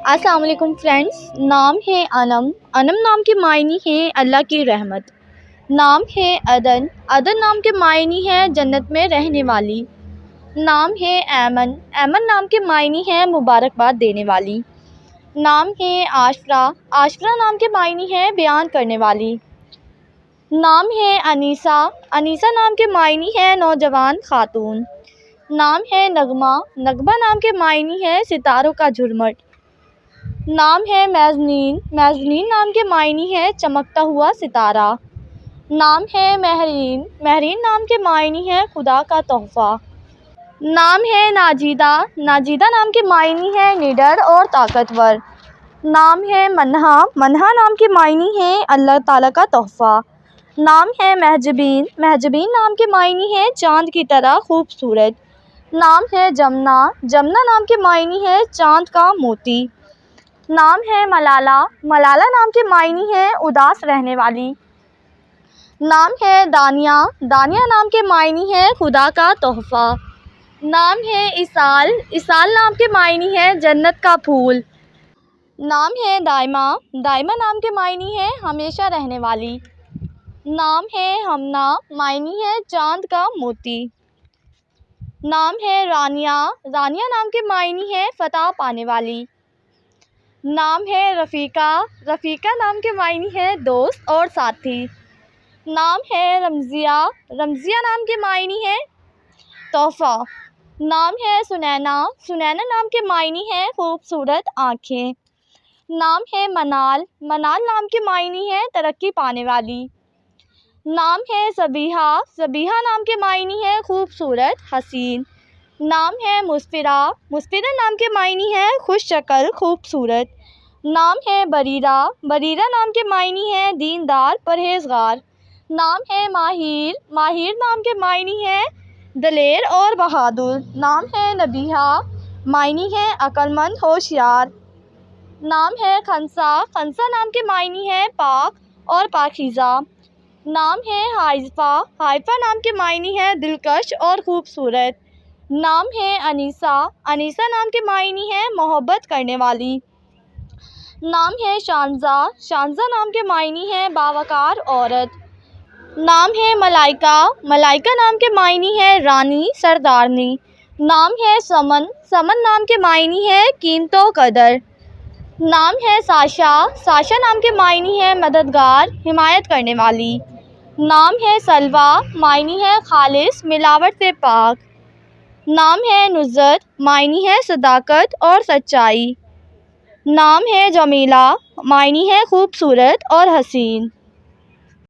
السلام علیکم فرینڈس، نام ہے انم۔ انم نام کے معنی ہے اللہ کی رحمت۔ نام ہے عدن۔ عدن نام کے معنی ہے جنت میں رہنے والی۔ نام ہے ایمن۔ ایمن نام کے معنی ہے مبارکباد دینے والی۔ نام ہے عاشرہ۔ عاشرہ نام کے معنی ہے بیان کرنے والی۔ نام ہے انیسہ۔ انیسہ نام کے معنی ہے نوجوان خاتون۔ نام ہے نغمہ۔ نغمہ نام کے معنی ہے ستاروں کا جھرمٹ۔ نام ہے میزنین۔ میزنین نام کے معنی ہے چمکتا ہوا ستارہ۔ نام ہے مہرین۔ مہرین نام کے معنی ہے خدا کا تحفہ۔ نام ہے ناجیدہ۔ ناجیدہ نام کے معنی ہے نڈر اور طاقتور۔ نام ہے منہا۔ منہا نام کے معنی ہے اللہ تعالیٰ کا تحفہ۔ نام ہے مہجبین۔ مہجبین نام کے معنی ہے چاند کی طرح خوبصورت۔ نام ہے جمنا۔ جمنا نام کے معنی ہے چاند کا موتی۔ نام ہے ملالہ۔ ملالہ نام کے معنی ہے اداس رہنے والی۔ نام ہے دانیہ۔ دانیہ نام کے معنی ہے خدا کا تحفہ۔ نام ہے اسال۔ اسال نام کے معنی ہے جنت کا پھول۔ نام ہے دائمہ۔ دائمہ نام کے معنی ہے ہمیشہ رہنے والی۔ نام ہے ہمنا۔ معنی ہے چاند کا موتی۔ نام ہے رانیہ۔ رانیہ نام کے معنی ہے فتح پانے والی۔ نام ہے رفیقہ۔ رفیقہ نام کے معنی ہے دوست اور ساتھی۔ نام ہے رمزیہ۔ رمزیہ نام کے معنی ہے تحفہ۔ نام ہے سنینا۔ سنینا نام کے معنی ہے خوبصورت آنکھیں۔ نام ہے منال۔ منال نام کے معنی ہے ترقی پانے والی۔ نام ہے صبیحہ۔ صبیحہ نام کے معنی ہے خوبصورت حسین۔ نام ہے مسفرہ۔ مسفرہ نام کے معنی ہے خوش شکل خوبصورت۔ نام ہے بریرہ۔ بریرہ نام کے معنی ہے دیندار پرہیزگار۔ نام ہے ماہیر۔ ماہیر نام کے معنی ہے دلیر اور بہادر۔ نام ہے نبیہہ۔ معنی ہے عقل مند ہوشیار۔ نام ہے خنسا۔ خنسا نام کے معنی ہے پاک اور پاکیزہ۔ نام ہے حائفہ۔ حائفہ نام کے معنی ہے دلکش اور خوبصورت۔ نام ہے انیسہ۔ انیسہ نام کے معنی ہے محبت کرنے والی۔ نام ہے شانزہ۔ شانزہ نام کے معنی ہے باوقار عورت۔ نام ہے ملائکہ۔ ملائکہ نام کے معنی ہے رانی سردارنی۔ نام ہے سمن۔ سمن نام کے معنی ہے قیمت و قدر۔ نام ہے ساشا۔ ساشا نام کے معنی ہے مددگار حمایت کرنے والی۔ نام ہے سلویٰ۔ معنی ہے خالص ملاوٹ سے پاک۔ نام ہے نصرت۔ معنی ہے صداقت اور سچائی۔ نام ہے جمیلہ۔ معنی ہے خوبصورت اور حسین۔